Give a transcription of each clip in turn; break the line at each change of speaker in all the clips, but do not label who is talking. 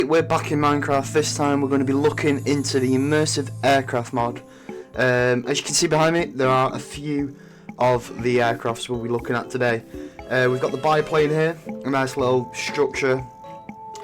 We're back in Minecraft. This time we're going to be looking into the Immersive Aircraft Mod. As you can see behind me, there are a few of the aircrafts we'll be looking at today. We've got the biplane here, a nice little structure.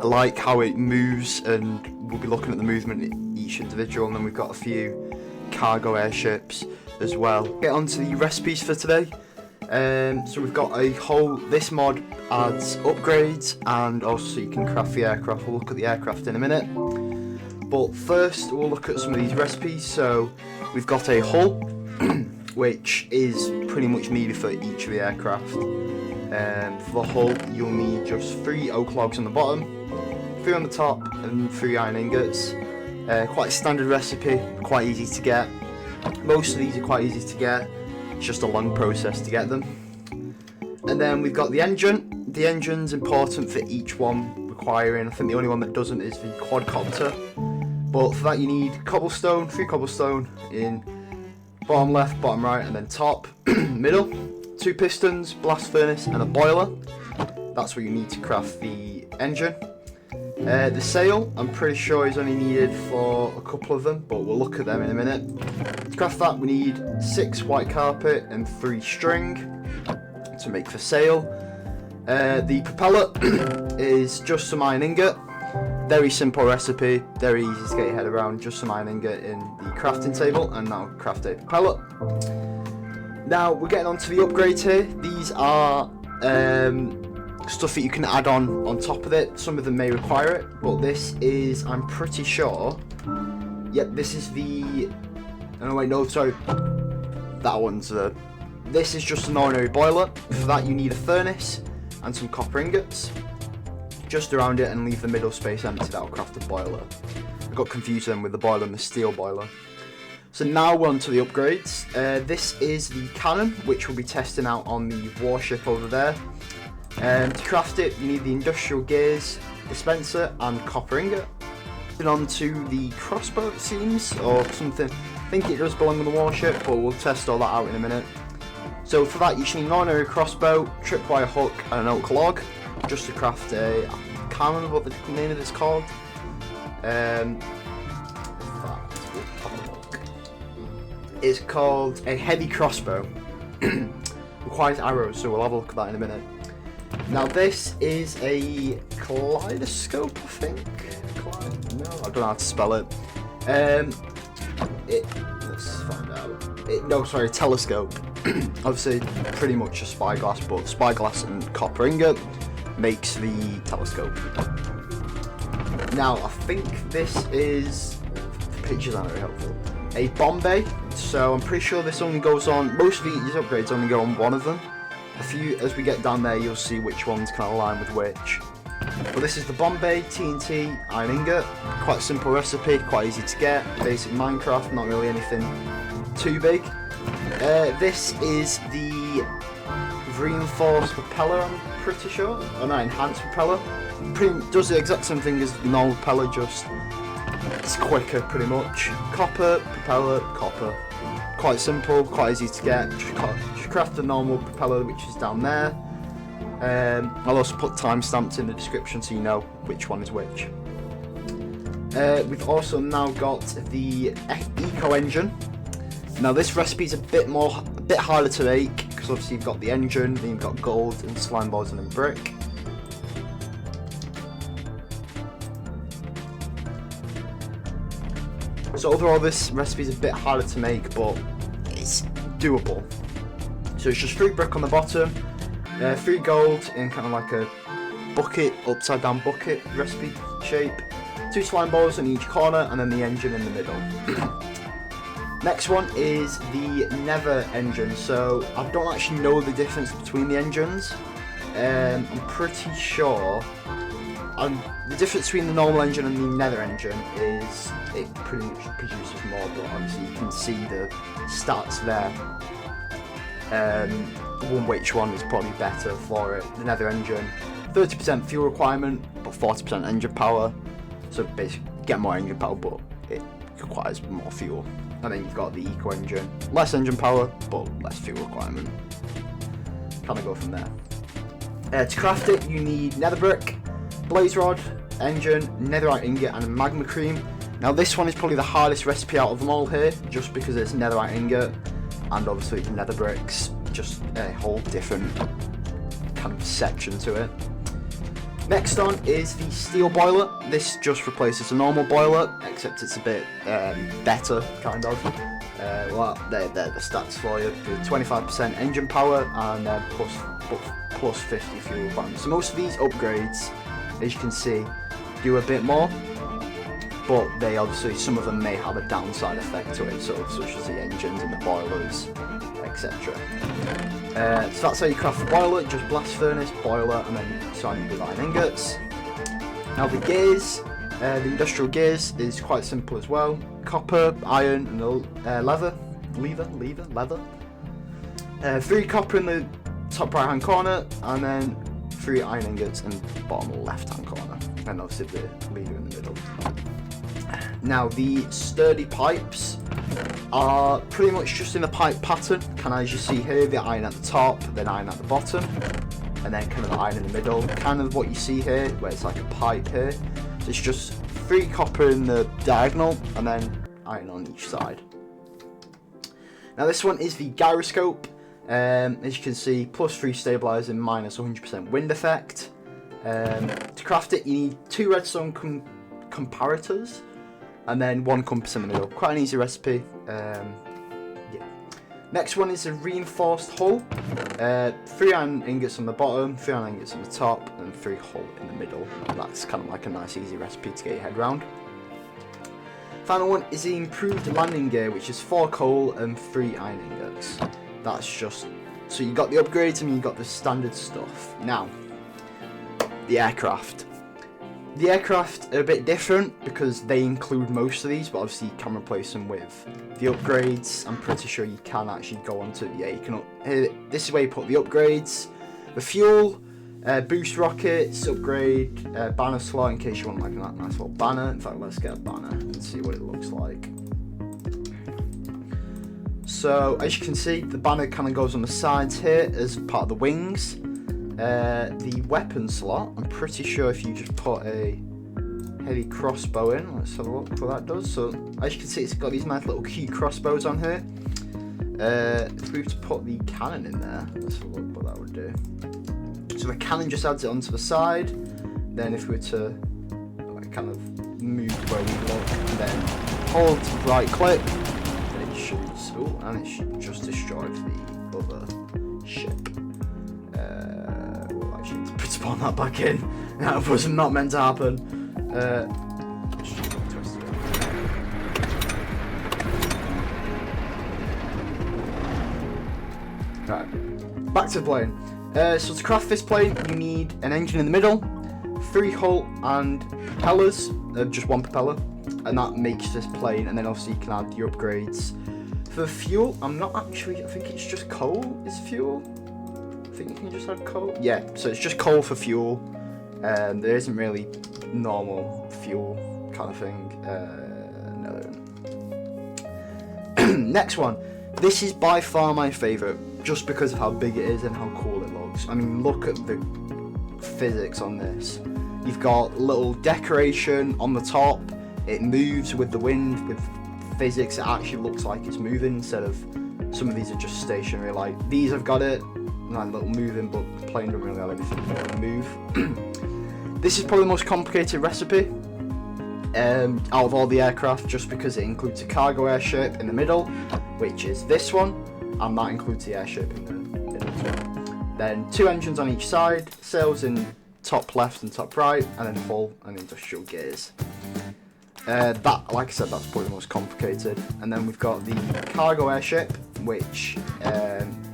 I like how it moves, and we'll be looking at the movement in each individual. And then we've got a few cargo airships as well. Get on to the recipes for today. So we've got this mod adds upgrades, and also you can craft the aircraft. We'll look at the aircraft in a minute, but first we'll look at some of these recipes. So we've got a hull which is pretty much needed for each of the aircraft. For the hull you'll need just 3 oak logs on the bottom, 3 on the top, and 3 iron ingots. Quite a standard recipe, quite easy to get. Most of these are quite easy to get. It's just a long process to get them. And then we've got the engine. The engine's important for each one requiring. I think the only one that doesn't is the quadcopter. But for that you need cobblestone, 3 cobblestone in bottom left, bottom right, and then top, middle. 2 pistons, blast furnace, and a boiler. That's what you need to craft the engine. The sail, I'm pretty sure is only needed for a couple of them, but we'll look at them in a minute. To craft that we need 6 white carpet and 3 string to make the sail. The propeller is just some iron ingot. Very simple recipe, very easy to get your head around. Just some iron ingot in the crafting table, and now craft a propeller. Now we're getting on to the upgrades here. These are stuff that you can add on top of it. Some of them may require it, but this is, I'm pretty sure, yep, this is the, oh wait, no, sorry, that one's this is just an ordinary boiler. For that you need a furnace and some copper ingots just around it, and leave the middle space empty. That'll craft a boiler. I got confused then with the boiler and the steel boiler. So now we're on to the upgrades. This is the cannon, which we'll be testing out on the warship over there. To craft it, you need the industrial gears, dispenser, and copper ingot. Then on to the crossbow, it seems, or something. I think it does belong on the warship, but we'll test all that out in a minute. So for that, you should need an ordinary crossbow, tripwire hook, and an oak log, just to craft a. I can't remember what the name of this is called. It's called a heavy crossbow. Requires arrows, so we'll have a look at that in a minute. Now this is a kaleidoscope, I think. No, I don't know how to spell it. Let's find out. No, sorry, telescope. Obviously, pretty much a spyglass, but spyglass and copper ingot makes the telescope. Now I think this is, the pictures aren't very helpful, a bomb bay. So I'm pretty sure this only goes on, most of these upgrades only go on one of them. A few, as we get down there, you'll see which ones can align with which. But this is the bomb bay, TNT, iron ingot. Quite a simple recipe, quite easy to get. Basic Minecraft, not really anything too big. This is the reinforced propeller, I'm pretty sure. Oh no, enhanced propeller. Does the exact same thing as the normal propeller, just it's quicker pretty much. Copper, propeller, copper. Quite simple, quite easy to get. Just craft the normal propeller, which is down there. I'll also put timestamps in the description so you know which one is which. We've also now got the eco engine. Now this recipe is a bit harder to make, because obviously you've got the engine, then you've got gold and slime balls and then brick. So overall this recipe is a bit harder to make, but it's doable. So it's just 3 brick on the bottom, 3 gold in kind of like a bucket, upside down bucket recipe shape, 2 slime balls in each corner, and then the engine in the middle. Next one is the nether engine. So I don't actually know the difference between the engines. I'm pretty sure the difference between the normal engine and the nether engine is it pretty much produces more, but obviously you can see the stats there. Which one is probably better for it. The nether engine, 30% fuel requirement, but 40% engine power. So basically get more engine power, but it requires more fuel. And then you've got the eco engine, less engine power, but less fuel requirement. Kind of go from there. To craft it, you need nether brick, blaze rod, engine, netherite ingot, and a magma cream. Now this one is probably the hardest recipe out of them all here, just because it's netherite ingot and obviously nether bricks, just a whole different kind of section to it. Next on is the steel boiler. This just replaces a normal boiler, except it's a bit better, kind of. Well, they're the stats for you. 25% engine power and plus 50 fuel economy. So most of these upgrades, as you can see, do a bit more, but they obviously, some of them may have a downside effect to it, such as the engines and the boilers, etc. So that's how you craft the boiler, just blast furnace, boiler, and then surrounded with iron ingots. Now the gears, the industrial gears is quite simple as well. Copper, iron, and leather. 3 copper in the top right hand corner, and then 3 iron ingots in the bottom left hand corner, and obviously the leader in the middle. Now the sturdy pipes are pretty much just in the pipe pattern, kind of as you see here, the iron at the top, then iron at the bottom, and then kind of the iron in the middle, kind of what you see here, where it's like a pipe here. So it's just 3 copper in the diagonal, and then iron on each side. Now this one is the gyroscope. As you can see, plus 3 stabilizing, minus 100% wind effect. To craft it, you need 2 redstone comparators, and then 1 compass in the middle. Quite an easy recipe. Yeah. Next one is a reinforced hull. 3 iron ingots on the bottom, 3 iron ingots on the top, and 3 hull in the middle. That's kind of like a nice easy recipe to get your head around. Final one is the improved landing gear, which is 4 coal and 3 iron ingots. That's just, so you got the upgrades and you got the standard stuff. Now, the aircraft. The aircraft are a bit different because they include most of these, but obviously you can replace them with the upgrades. I'm pretty sure you can actually go on to, yeah, you can, this is where you put the upgrades, the fuel, boost rockets, upgrade, banner slot in case you want like a nice little banner. In fact, let's get a banner and see what it looks like. So as you can see, the banner kind of goes on the sides here as part of the wings. The weapon slot, I'm pretty sure if you just put a heavy crossbow in, let's have a look what that does. So as you can see, it's got these nice little cute crossbows on here. If we were to put the cannon in there, let's have a look what that would do. So the cannon just adds it onto the side. Then if we were to like, kind of move where we look, and then hold right click, and it shoots. Oh, and it just destroyed the other ship. We'll actually need to spawn that back in. That was not meant to happen. Right, back to the plane. So to craft this plane, you need an engine in the middle, 3 hull and propellers, just 1 propeller, and that makes this plane. And then obviously you can add your upgrades. For fuel, I'm not actually, I think it's just coal is fuel. I think you can just add coal. Yeah, so it's just coal for fuel. There isn't really normal fuel kind of thing. No. Next one. This is by far my favourite, just because of how big it is and how cool it looks. I mean, look at the physics on this. You've got little decoration on the top. It moves with the wind, with physics. It actually looks like it's moving instead of some of these are just stationary. Like these have got it, like little moving, but the plane don't really have anything to move. This is probably the most complicated recipe out of all the aircraft, just because it includes a cargo airship in the middle, which is this one, and that includes the airship in the middle as well. Then 2 engines on each side, sails in top left and top right, and then hull and industrial gears. That, like I said, that's probably the most complicated. And then we've got the cargo airship, which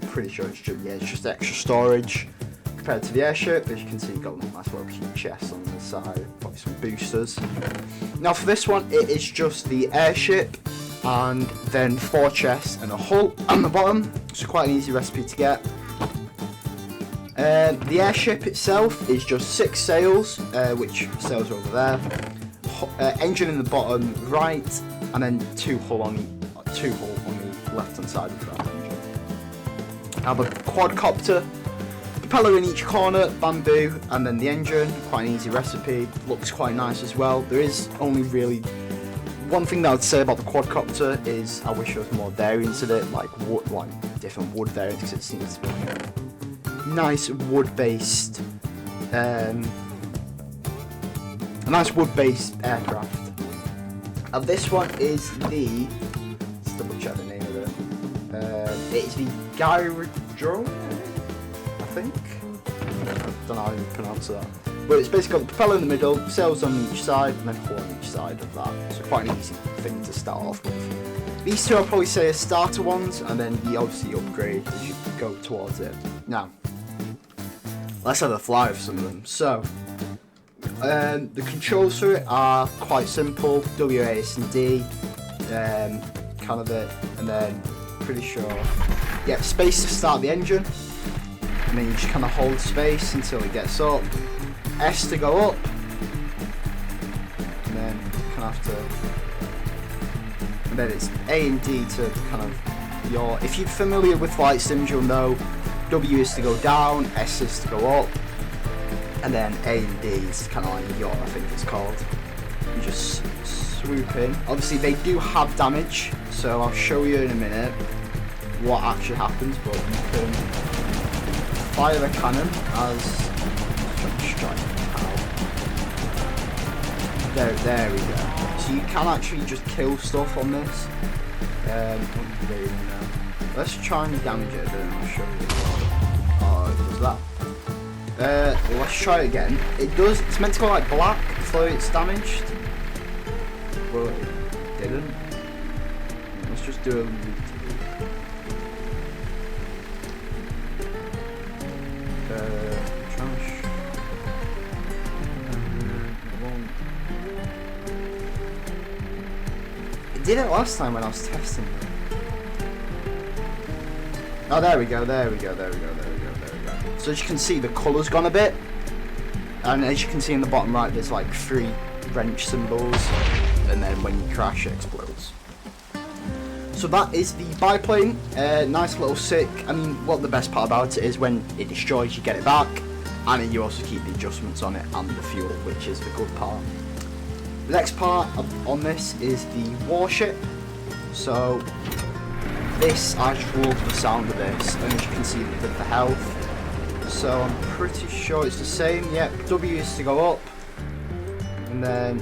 pretty sure it's just extra storage compared to the airship. As you can see, you've got a nice little cute chest on the side, probably some boosters. Now for this one, it is just the airship and then 4 chests and a hull on the bottom. It's quite an easy recipe to get. The airship itself is just 6 sails, which sails are over there. Engine in the bottom right, and then 2 hull on the left hand side of that engine. Now the quadcopter, the propeller in each corner, bamboo, and then the engine. Quite an easy recipe. Looks quite nice as well. There is only really one thing that I'd say about the quadcopter is I wish there was more variants of it, like wood, like different wood variants, because it seems to be a nice wood-based, a nice wood-based aircraft. And this one is the, let's double check the name of it. It is the Gyrodrome, I think. I don't know how you pronounce that. But it's basically got the propeller in the middle, sails on each side, and then hull on each side of that. So quite an easy thing to start off with. These two I'll probably say are starter ones, and then you obviously upgrade as you go towards it. Now, let's have a fly with some of them. So, the controls for it are quite simple. W, A, S, and D, kind of it, and then pretty sure, yeah, space to start the engine, and then you just kind of hold space until it gets up. S to go up, and then you kind of have to, and then it's A and D to kind of your, if you're familiar with flight sims you'll know W is to go down, S is to go up, and then A and D is kind of like your, I think it's called. You just swoop in. Obviously they do have damage, so I'll show you in a minute what actually happens, but you can fire the cannon as strike. There we go. So you can actually just kill stuff on this. Let's try and damage it a bit and I'll show you. Oh, it does that. Let's try it again. It does, it's meant to go like black before it's damaged. Well, it didn't. Let's just do a It did it last time when I was testing it. Oh, there we go. So as you can see, the colour's gone a bit. And as you can see in the bottom right, there's like 3 wrench symbols. And then when you crash, it explodes. So that is the biplane. Nice little sick. I mean, what the best part about it is when it destroys, you get it back. And then you also keep the adjustments on it and the fuel, which is the good part. The next part on this is the warship. So this, I just love the sound of this, and as you can see with the health. So I'm pretty sure it's the same. Yep, W is to go up, and then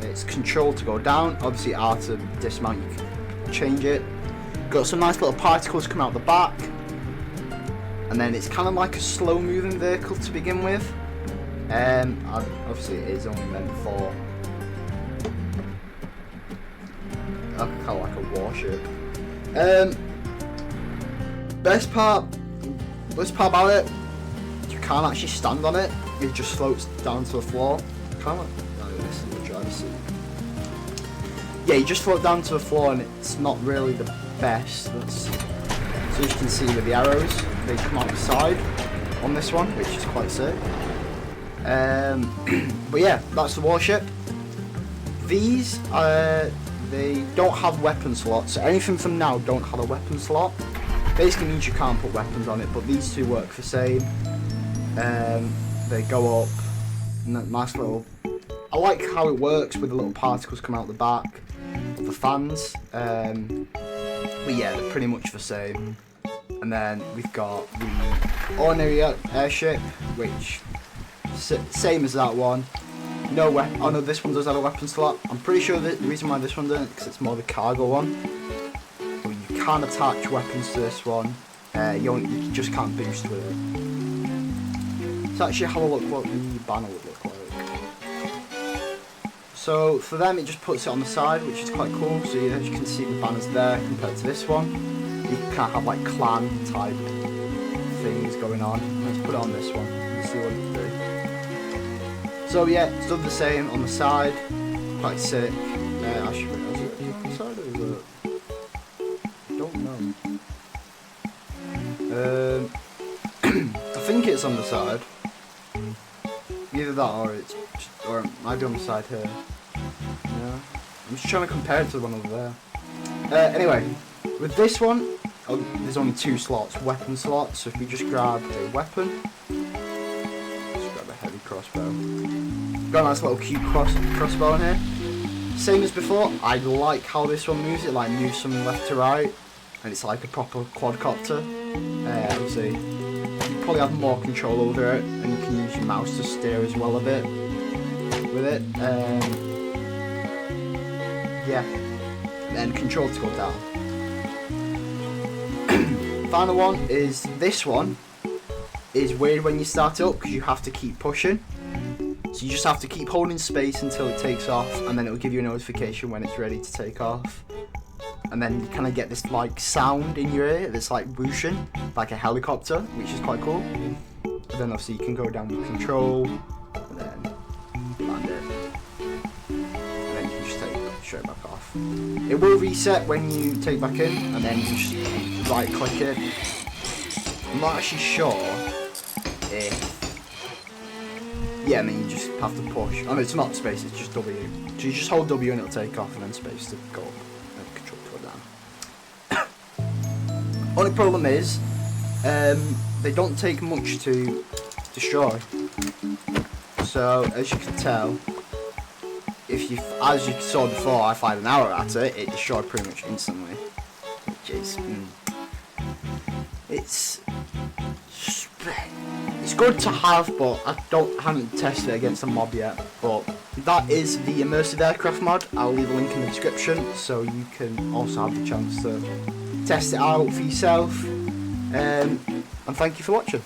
it's control to go down. Obviously R to dismount, you can change it. Got some nice little particles coming out the back, and then it's kind of like a slow moving vehicle to begin with. Obviously it is only meant for kind of like a warship. Best part about it, you can't actually stand on it. It just floats down to the floor. Kind of like, oh, this is the driver's seat. Yeah, you just float down to the floor, and it's not really the best. So as you can see with the arrows, they come out the side on this one, which is quite sick. But yeah, that's the warship. These they don't have weapon slots, so anything from now don't have a weapon slot. Basically means you can't put weapons on it, but these two work the same. They go up, nice little, I like how it works with the little particles come out the back of the fans. But yeah, they're pretty much the same. And then we've got the ordinary airship, which same as that one. No weapon. Oh no, this one does have a weapon slot. I'm pretty sure that the reason why this one doesn't, because it's more the cargo one. But you can't attach weapons to this one. You just can't boost with it. So actually have a look what the banner would look like. So for them, it just puts it on the side, which is quite cool. So as you can see, the banner's there compared to this one. You can't have like clan type things going on. Let's put it on this one and see what it does. So yeah, it's done the same on the side, quite sick. Actually, is it on the side or is it? Don't know. I think it's on the side. Either that or it might be on the side here. Yeah. I'm just trying to compare it to the one over there. Anyway, with this one, there's only 2 slots, weapon slots. So if we just grab a weapon, just grab a heavy crossbow. Got a nice little cute crossbow in here. Same as before, I like how this one moves. It like moves from left to right, and it's like a proper quadcopter. Obviously, you probably have more control over it, and you can use your mouse to steer as well a bit with it. Yeah, and control to go down. Final one is this one. Is weird when you start it up because you have to keep pushing. So you just have to keep holding space until it takes off, and then it will give you a notification when it's ready to take off. And then you kind of get this like sound in your ear that's like whooshing, like a helicopter, which is quite cool. And then obviously you can go down with control, and then land it. And then you can just take it straight back off. It will reset when you take back in, and then you just right click it. I'm not actually sure if... Yeah, and then you just have to push. Oh no, it's not space, it's just W. So you just hold W and it'll take off, and then space to go up, and control to go down. Only problem is, they don't take much to destroy. So, as you can tell, as you saw before, I fired an arrow at it, it destroyed pretty much instantly. Which is... It's good to have, but I haven't tested it against a mob yet. But that is the Immersive Aircraft Mod. I'll leave a link in the description so you can also have the chance to test it out for yourself. And thank you for watching.